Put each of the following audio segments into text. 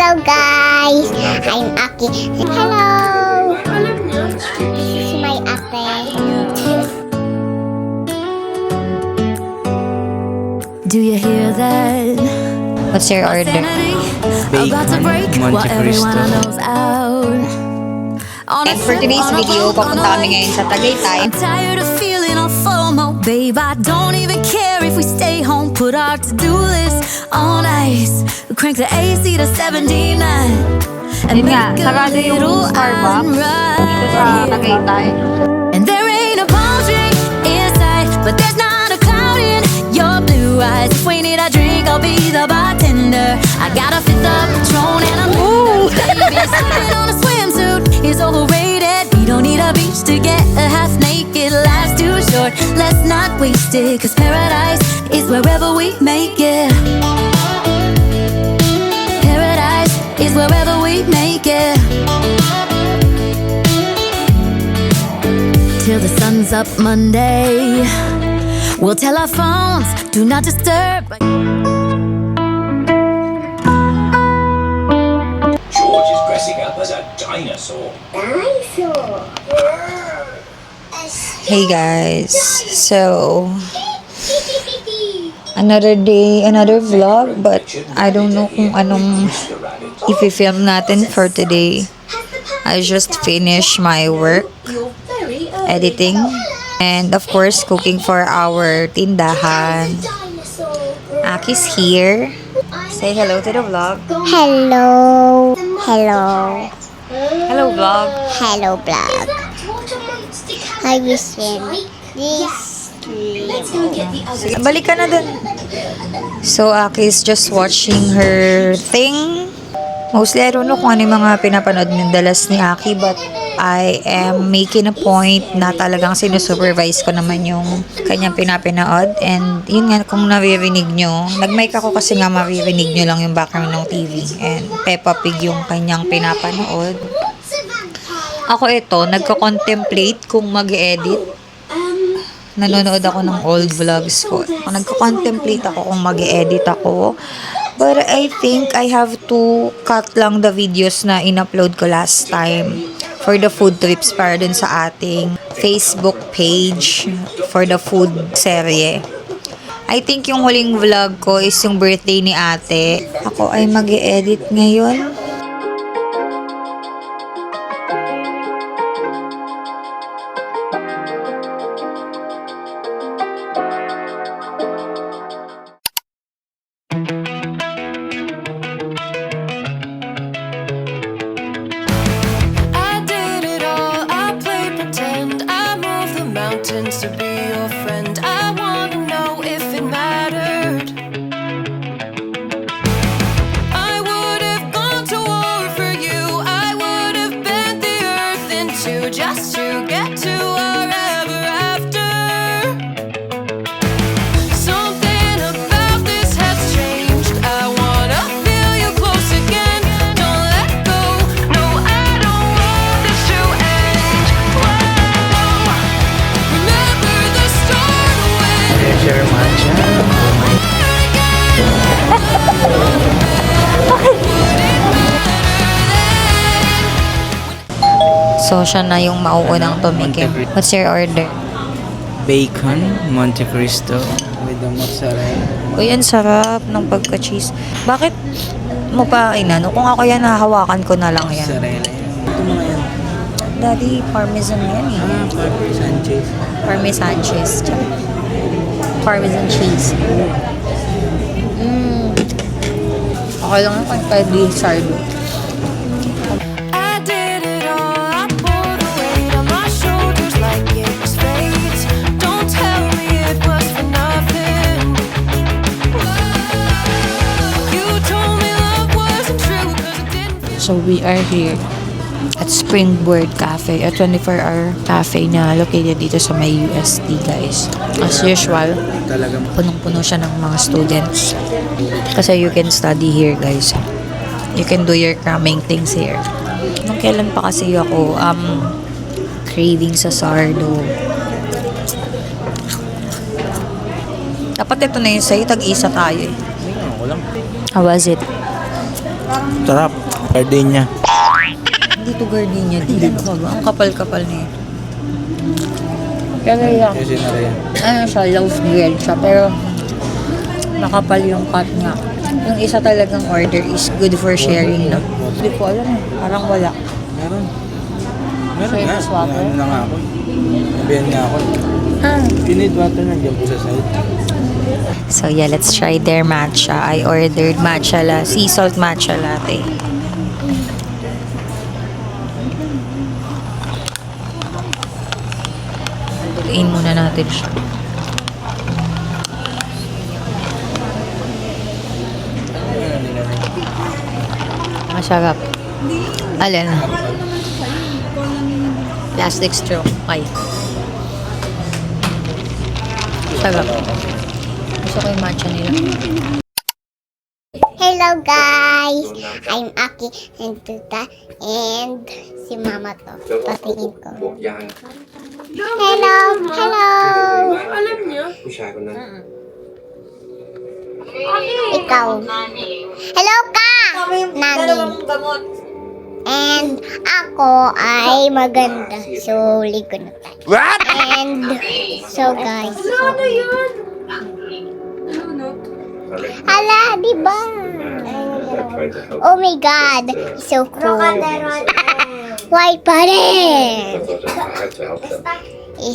Hello guys! I'm Aki. Hello! This is my ate. Do you hear that? What's your order? About to break while everyone I know's out. And for today's video, papunta kami ngayon sa Tagaytay. I'm tired of feeling all FOMO, babe. I don't even care if we stay home. Put our to-do list on ice. Crank the AC to 79. And Yun nga, make a sarado yung little Starbucks dito sa Tagaytay. And there ain't a palm tree in sight, but there's not a cloud in your blue eyes. If we need a drink, I'll be the bartender. I got a fifth of Patron and I'm baby, sitting on a swimsuit is overrated. We don't need a beach to get a half naked. Life's too short, let's not waste it. Cause paradise is wherever we make it. Paradise is wherever we make it. Till the sun's up Monday, we'll tell our phones, do not disturb. George is dressing up as a dinosaur. Dinosaur. Hey guys, so another day, another vlog, but I don't know kung anong i-film natin for today. I just finished my work, editing, and of course cooking for our tindahan. Aki's here. Say hello to the vlog. Hello. Hello. Hello vlog. Hello vlog. I wish him this. Sige, balik ka na dun. So, Aki is just watching her thing. Mostly, I don't know kung ano yung mga pinapanood ng dalas ni Aki, but I am making a point na talagang sinusupervise ko naman yung kanyang pinapanood. And yun nga, kung naririnig nyo, nag-mic ako kasi nga maririnig nyo lang yung background ng TV. And Peppa Pig yung kanyang pinapanood. Ako ito, nagko-contemplate kung mag-edit. Nanonood ako ng old vlogs ko. Nagko-contemplate ako kung mag-edit ako. But I think I have to cut lang the videos na in-upload ko last time for the food trips para dun sa ating Facebook page for the food serye. I think yung huling vlog ko is yung birthday ni ate. Ako ay mag-edit ngayon. To be your friend, I wanna know if it mattered. I would have gone to war for you. I would have bent the earth in two just to get to our ever after. Something about this has changed. I wanna feel you close again. Don't let go. No, I don't want this to end. Whoa. Remember the start when So, siya na yung mauunang tumikim. What's your order? Bacon, Monte Cristo, with the mozzarella. Uy, ang sarap ng pagka-cheese. Bakit mo pa inano? Kung ako yan, nahahawakan ko na lang yan. Mozzarella yan. Ito mga yan. Daddy, parmesan yan eh. Sanchez. Parmesan cheese. Tsaka Parmesan cheese. Okay lang yung pag-pwede sardo. I did it all, I pulled the weight on my shoulders like it was fate. Don't tell me it was for nothing. You told me love wasn't true 'cause it didn't feel. So, we are here at Springboard Cafe, a 24-hour cafe na located dito sa may UST, guys. As usual, Talagang punong-puno siya ng mga students. Kasi you can study here, guys. You can do your cramming things here. Nung kailan pa kasi ako, craving sa sardo. Dapat ito na yun sa'yo, tag-isa tayo eh. ako lang. How was it? Sarap. Gardenia. Hindi to gardenia. Di ano ka ba? Ang kapal-kapal niya. Pero Kasi na rin. ano siya, loaf grilled siya. Pero makapal yung cut niya. Yung isa talagang order is good for sharing na. Hindi ko alam eh. Parang wala. Meron. Meron Sa'yo nga. mas water? Ano na nga ako. Nabihan nga ako. If you need water, nandiyan po sa side. So yeah, let's try their matcha. I ordered sea salt matcha latte. Lutuin muna natin siya. Masarap. Alin? Plastic straw. Ay. Sarap. Gusto ko yung matcha nila. Hello guys! I'm Aki and Tuta and si Mama to. Patingin ko. Hello! Hello! Ikaw. Hello ka! Nani. And ako ay maganda. So, ligo na tayo. What? And, so guys. Hala, di ba? Oh my God. So cool. White pa rin.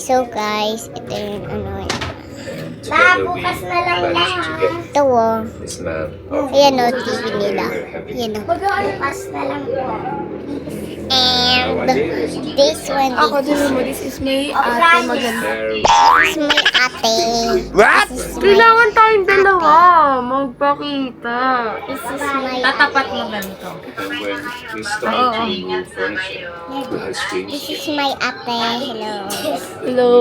So guys, ito yung ano yun. Bukas na lang lahat. Ito oh. Ayan o, TV nila. Ayan o. Bukas na lang po. And this one Ako din mo, this is my ate maganda. is my ate. What? Kailangan tayong dalawa magpakita. This is my Tatapat mo ganito. We started to move furniture. We had screens. This is my ate. Hello. Hello.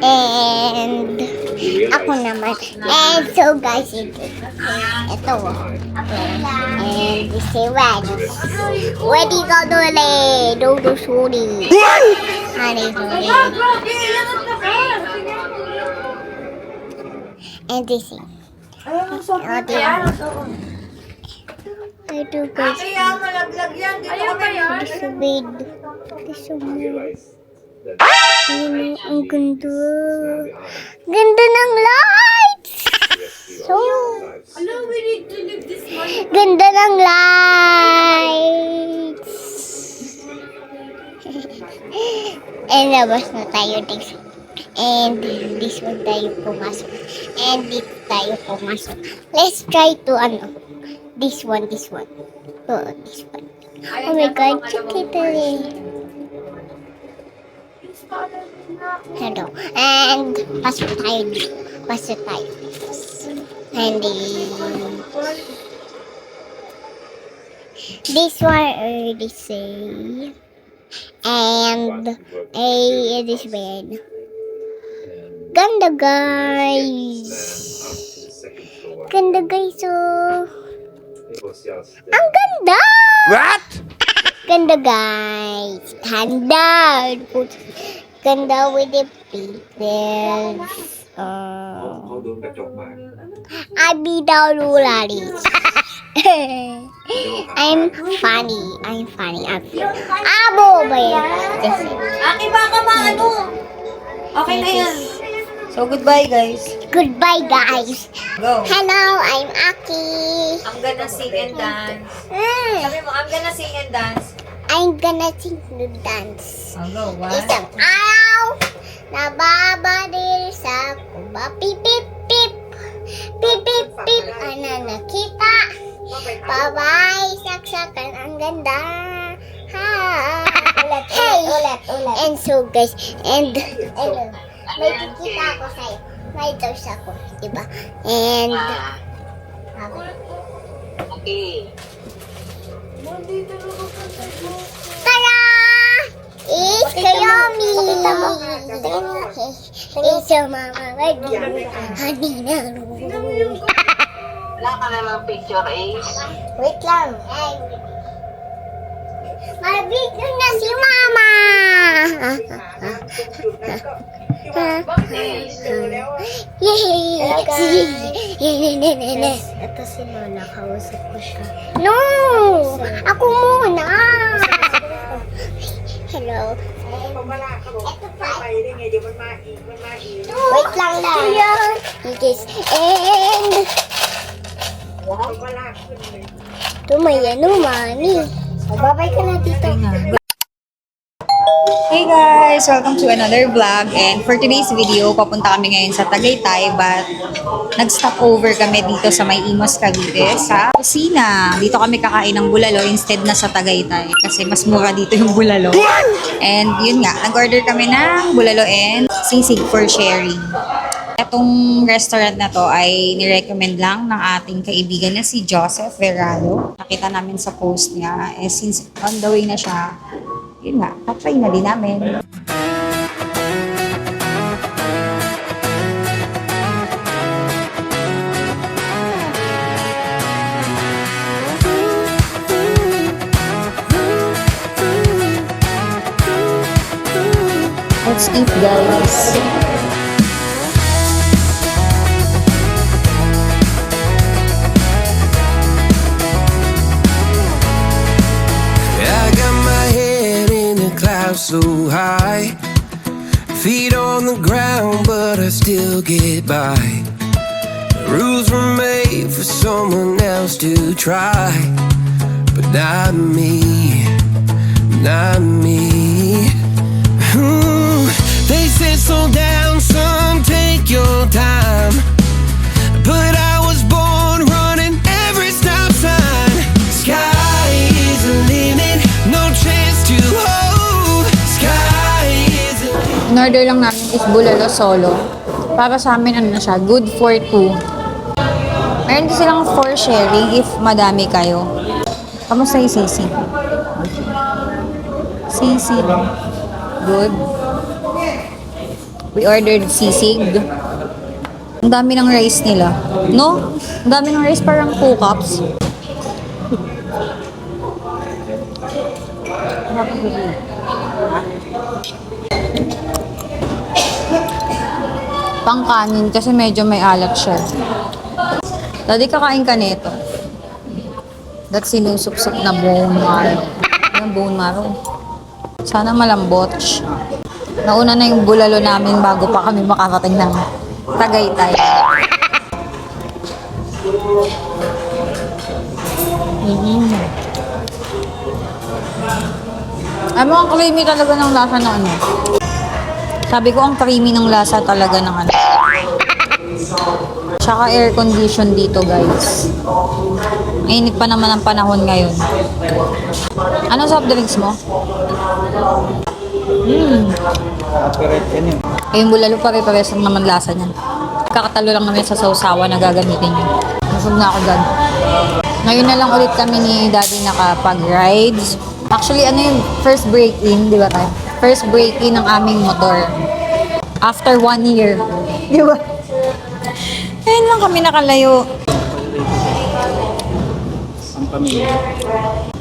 And ako naman. And so guys, ito oh. And this is red. Ready ka dole. Dodo suri. Honey suri. And this is. Ito guys. Ayaw ba yan? This is big. This is big. Ayun, ang ganda. Ganda ng lights! So, We need to leave this one. ganda ng lights! And labas na tayo this. And this one tayo pumasok. And dito tayo pumasok. Let's try to this one. Oh, this one. Oh my God, check it out. Hello. And pasok tayo dito. And this one already say. And this one. Ganda guys. Oh. Ang ganda! What? Ganda guys. Ganda with the people. Abi daw lularis. I'm funny. Abo ba yan? Aki, baka maano? Okay na yan. So goodbye guys. Goodbye guys. Go. Hello, I'm Aki. I'm gonna sing and dance. Mm, Sabi mo, I'm gonna sing and dance. I'm gonna sing the dance. I'll go. One. Isang araw, nababadir sa kuba. Pip, pip, pip. Pip, pip, pip. Ano nakita? Babay, saksakan, ang ganda. Ha. Hey. And so guys, and may kikita ako sa'yo. May toast ako, diba? And Tara! It's Kayomi! It's a mama ready. Honey na. Wala ka namang picture, Ace. Wait lang. Mabigyo na si mama! Yay! Ito si Lola, kausap ko siya. No! Ako muna! Hello. Wait lang na. Yes. And... Tumaya no, mami. Babay ka na dito. Hey guys! Welcome to another vlog, and for today's video, papunta kami ngayon sa Tagaytay, but nag-stop over kami dito sa May Imos, Cavite sa kusina. Dito kami kakain ng bulalo instead na sa Tagaytay kasi mas mura dito yung bulalo. And yun nga, nag-order kami ng bulalo and sisig for sharing. Itong restaurant na to ay nirecommend lang ng ating kaibigan na si Joseph Verado. Nakita namin sa post niya, since on the way na siya, yun nga, tatry na din namin. Let's eat, guys. I got my head in the clouds so high, feet on the ground, but I still get by. The rules were made for someone else to try, but not me, not me. They said slow down, son, take your time, but I was born running every stop sign. Sky is the limit, no chance to hold. Sky is the limit. In-order lang namin is bulalo solo. Para sa amin, ano na siya, good for 2. Meron din silang for sharing if madami kayo. Kamusta yung sisig? Sisig. Good. We ordered sisig. Ang dami ng rice nila. No? Ang dami ng rice, parang 2 cups. Pangkanin kasi medyo may alat siya. Dati kakain ka nito. That's sinusupsup na bone marrow. Yung bone marrow. Sana malambot. Nauna na yung bulalo namin bago pa kami makarating ng Tagaytay. Ano ang creamy talaga ng lasa ng ano? Sabi ko ang creamy ng lasa talaga ng ano. Tsaka air condition dito, guys. Mainit pa naman ang panahon ngayon. Ano soft drinks mo? Operate yan yun. Yung bulalo pare-pares lang naman lasa niyan. Kakatalo lang namin sa sausawa na gagamitin niyo. Nasog na ako dyan. Ngayon na lang ulit kami ni Daddy nakapag-rides. Actually, ano yung first break-in, di ba tayo? First break-in ng aming motor. After 1 year. Di ba? Ngayon lang kami nakalayo. Ang pamilya.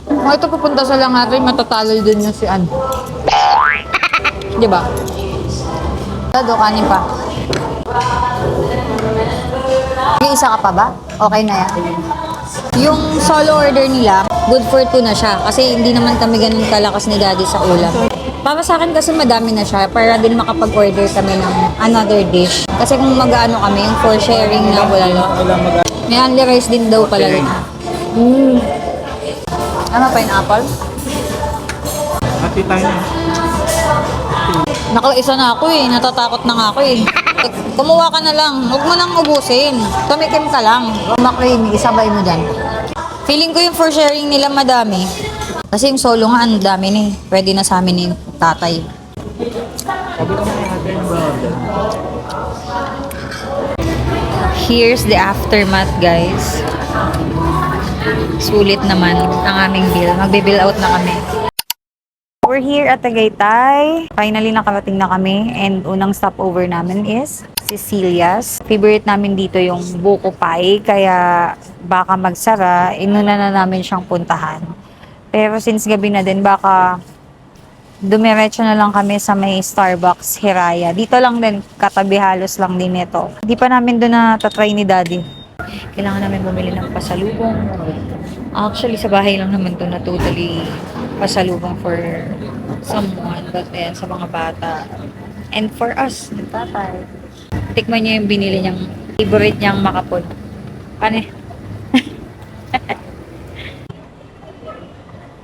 Oh, ito pupunta sa Langaray, matatalo din na si Ann. Di ba? Dado, kanin pa. May isa ka pa ba? Okay na yan. Yung solo order nila, good for 2 na siya. Kasi hindi naman kami ganun kalakas ni Daddy sa ulam. Para sa akin kasi madami na siya para din makapag-order kami ng another dish. Kasi kung mag-ano kami, yung for sharing na bulalo. May only rice din daw pala yun. Ano, pineapple? Hati tayo na. Nakaisa na ako eh. Natatakot na nga ako eh. Kumuha ka na lang. Huwag mo nang ubusin. Tumikim ka lang. Makrimi, isabay mo dyan. Feeling ko yung for sharing nila madami. Kasi yung solo nga, ang dami na eh. Pwede na sa amin ni tatay. Here's the aftermath, guys. Sulit naman ang aming bill. Magbe-bill out na kami. We're here at Tagaytay. Finally, nakarating na kami. And unang stopover namin is Cecilia's. Favorite namin dito yung buko pie. Kaya baka magsara, inuna na namin siyang puntahan. Pero since gabi na din, baka dumiretso na lang kami sa may Starbucks Hiraya. Dito lang din, katabi halos lang din ito. Hindi pa namin doon na tatry ni Daddy. kailangan namin bumili ng pasalubong. Actually, sa bahay lang naman to na totally pasalubong for someone. But ayan, sa mga bata. And for us, nagtatay. Tikman niyo yung binili niyang favorite niyang makapon. Ano?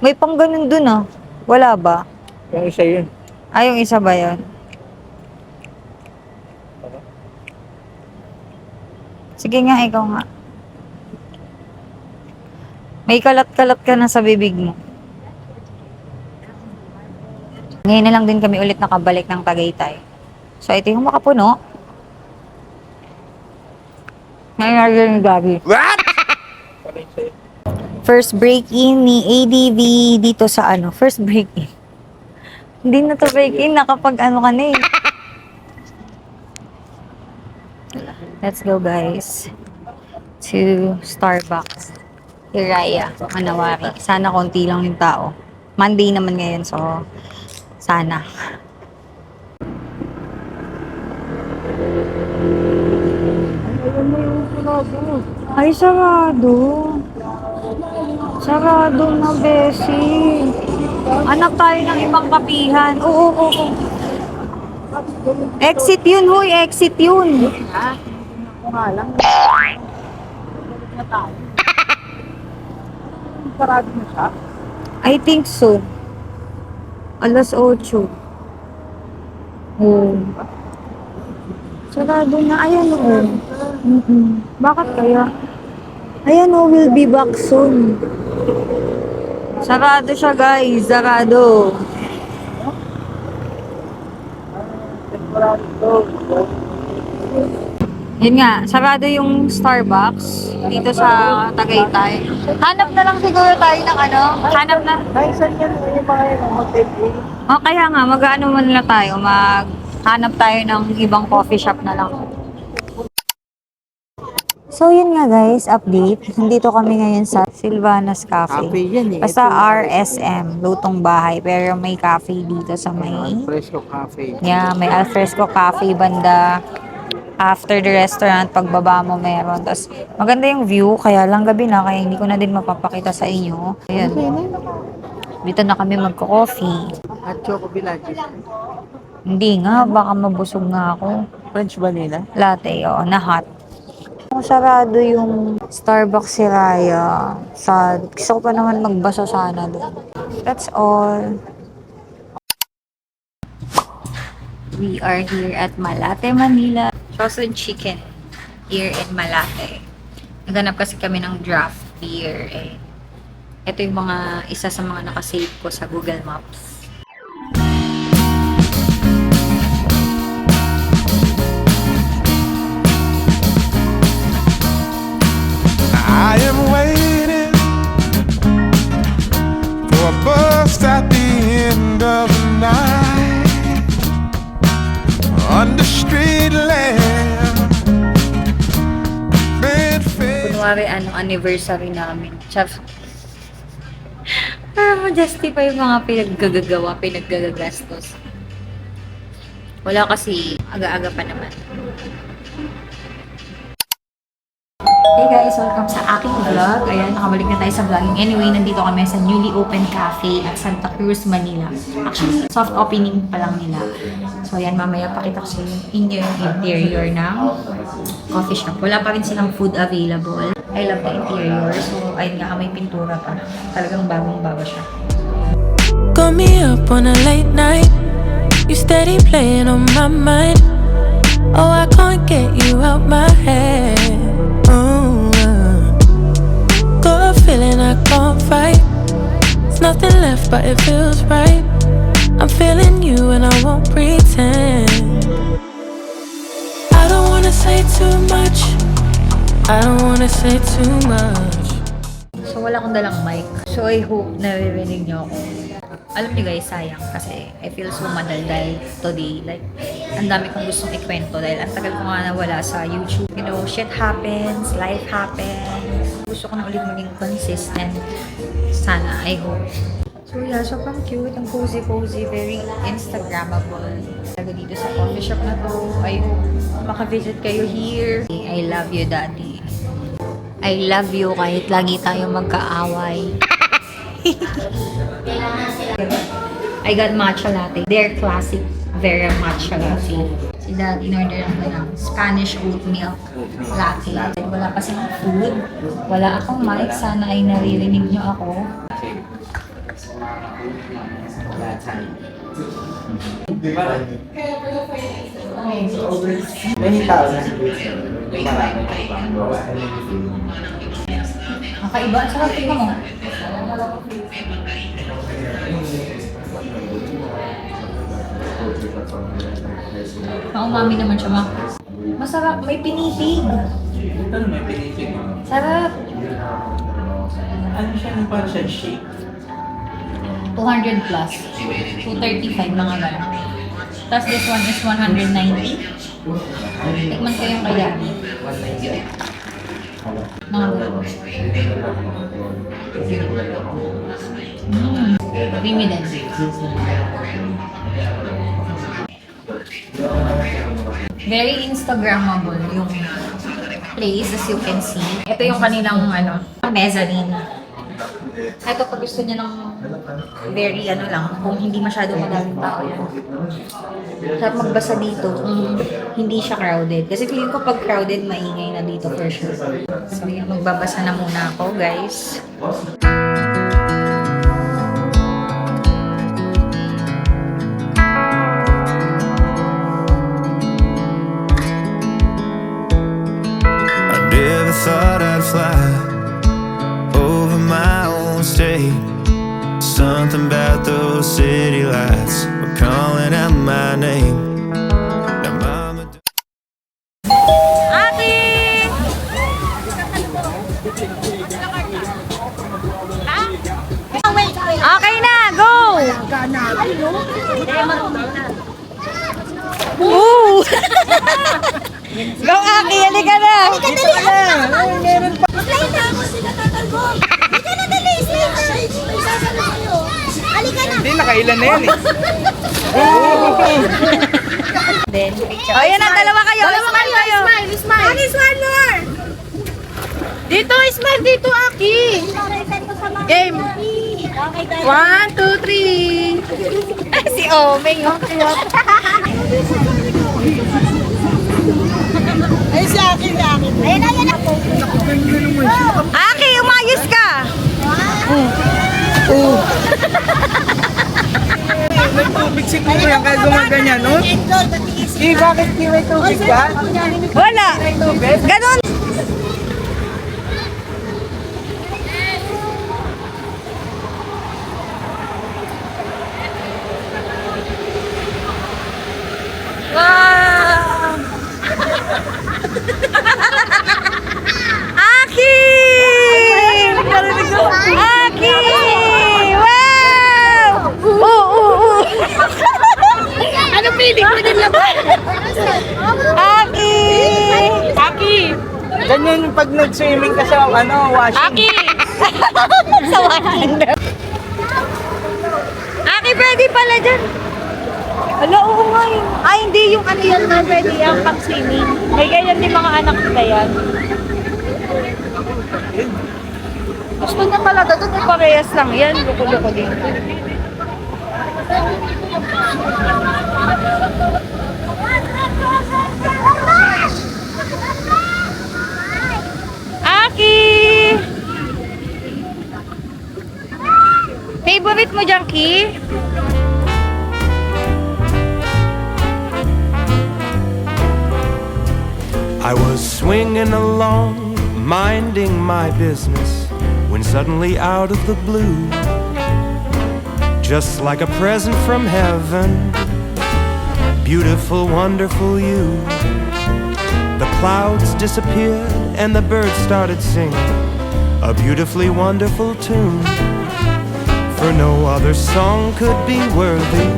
May pang ganun dun ah. Wala ba? Yung isa yun. Ay, yung isa ba yun? Sige nga, ikaw nga. May kalat-kalat ka na sa bibig mo. Ngayon na lang din kami ulit nakabalik ng Tagaytay. So, ito yung makapuno. Ngayon na rin yung Gabi. What? First break-in ni ADV dito sa ano. First break-in. Hindi na to break-in na kapag ano ka na eh. Let's go guys. To Starbucks. Hiraya, Manawari. Sana konti lang yung tao. Monday naman ngayon, so sana. Ay, sarado. Sarado na, Bessie. Anak tayo ng ibang kapihan. Oo. Exit yun, huy. Exit yun. Sarado na siya. I think so. Alas 8. Oh. Sarado na. Ayan o. Bakit kaya? Ayan o, we'll be back soon. Sarado siya guys. Sarado. Yun nga, sarado yung Starbucks dito sa Tagaytay. Hanap na lang siguro tayo ng ano. Hanap na. Ay, saan yan? Yung mga yun, mag-take away. O kaya nga, mag-ano muna tayo. Maghanap tayo ng ibang coffee shop na lang. So yun nga guys, update. Nandito kami ngayon sa Silvana's Cafe. Cafe yan eh. Basta Ito, RSM, lutong bahay. Pero may cafe dito sa may... Fresco Cafe. Yeah, may Alfresco Cafe banda. After the restaurant, pagbaba mo meron. Tapos maganda yung view, kaya lang gabi na, kaya hindi ko na din mapapakita sa inyo. Ayan. Dito na kami magko-coffee. At Choco Villages. Hindi nga, baka mabusog nga ako. French vanilla. Latte, na hot. Sarado yung Starbucks si Raya. Sad. Gusto ko pa naman magbasa sana doon. That's all. We are here at Malate, Manila. Frozen chicken here in Malate. Naghanap kasi kami ng draft beer. Ito yung isa sa mga nakasave ko sa Google Maps. I am waiting for a bus at the end of the night under street lamp. Kunwari, anniversary namin. Chef. Para ma-justify yung mga pinaggagawa, pinaggagagastos. Wala kasi, aga-aga pa naman. Hey guys, welcome sa aking vlog. Ayan, nakabalik na tayo sa vlogging. Anyway, nandito kami sa newly open cafe at Santa Cruz, Manila. Actually, soft opening pa lang nila. So ayan, mamaya pakita ko sa inyo yung interior ng coffee shop. Wala pa rin silang food available. I love the interior. So ayun nga, may pintura pa. Talagang bagong-bago siya. Got me up on a late night. You steady playing on my mind. Oh, I can't get you out my head. Got a feeling I can't fight. There's nothing left but it feels right. I'm feeling you and I won't pretend. I don't wanna say too much. I don't wanna say too much. So wala akong dalang mic. So I hope naririnig niyo ako. Alam niyo guys, sayang kasi I feel so madaldal today. Like, ang dami kong gustong ikwento dahil ang tagal ko nga nawala sa YouTube. You know, shit happens, life happens. Gusto ko na ulit maging consistent. Sana, I hope. So yeah, sobrang cute. Ang cozy-cozy, very Instagrammable. Talaga dito sa coffee shop na to. I hope makavisit kayo here. I love you, Daddy. I love you kahit lagi tayo magkaaway. I got matcha latte. They're classic, very matcha latte. Si Dad, in-order ko ng Spanish oat milk latte. Wala pa silang food. Wala akong mic. Sana ay naririnig nyo ako. Kakaiba. Sarap, tingnan mo. Maumami naman siya, ma. Masarap. May pinipig. Ano may pinipig? Sarap. Ano siya? Ano parang siya shake? 200 plus. 235 mga gano'n. Tapos this one is 190. Tikman ko yung kaya. Mga gano'n. Creamy din. Very Instagrammable yung place, as you can see. Ito yung kanilang mezzanine. Ito pag gusto niya ng very lang, kung hindi masyado madaming tao yan. Sarap magbasa dito kung hindi siya crowded. Kasi feeling ko pag crowded, maingay na dito for sure. So yan, magbabasa na muna ako, guys. Thought I'd fly over my own state. Something about those city lights were calling out my name. Now, mama. Ate! Okay na, go! Woo! Go, Aki! Halika na! Halika na! Mag-line na ako sila tatalbog. Halika na, dali. Halika na. Hindi, nakailan na yan eh. O, yan na, dalawa kayo! Smile kayo! Smile. Aki, smile more. Dito, smile dito, Aki. Game. 1, 2, 3. Si Omeng, Ay, si Aki. Ayun na. Aki, umayos ka! May tubig siguro yan kaya gumaganyan, no? Bakit di may tubig ka? Wala! Ganon! Wow! Aki! Aki! Wow! Ano feeling mo din laban? Aki! Aki! Ganyan yung pag nag-swimming ka sa washing. Aki! Sa washing na. Aki, pwede pala dyan. Ala, oo nga yun. Ay, hindi yung yan na pwede yung pang-swimming. May ganyan din mga anak nila yan. Gusto niya pala doon, may parehas lang yan. Loko-loko din. Aki! Favorite mo dyan, Ki? I was swinging along, minding my business, when suddenly out of the blue, just like a present from heaven, beautiful, wonderful you. The clouds disappeared and the birds started singing a beautifully wonderful tune. For no other song could be worthy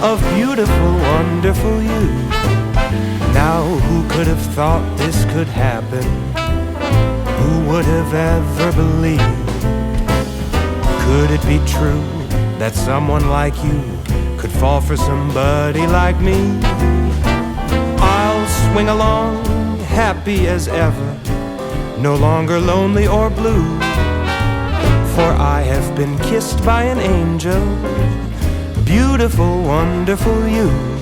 of beautiful, wonderful you. Now who could have thought this could happen? Who would have ever believed? Could it be true that someone like you could fall for somebody like me? I'll swing along happy as ever, no longer lonely or blue, for I have been kissed by an angel. Beautiful, wonderful you.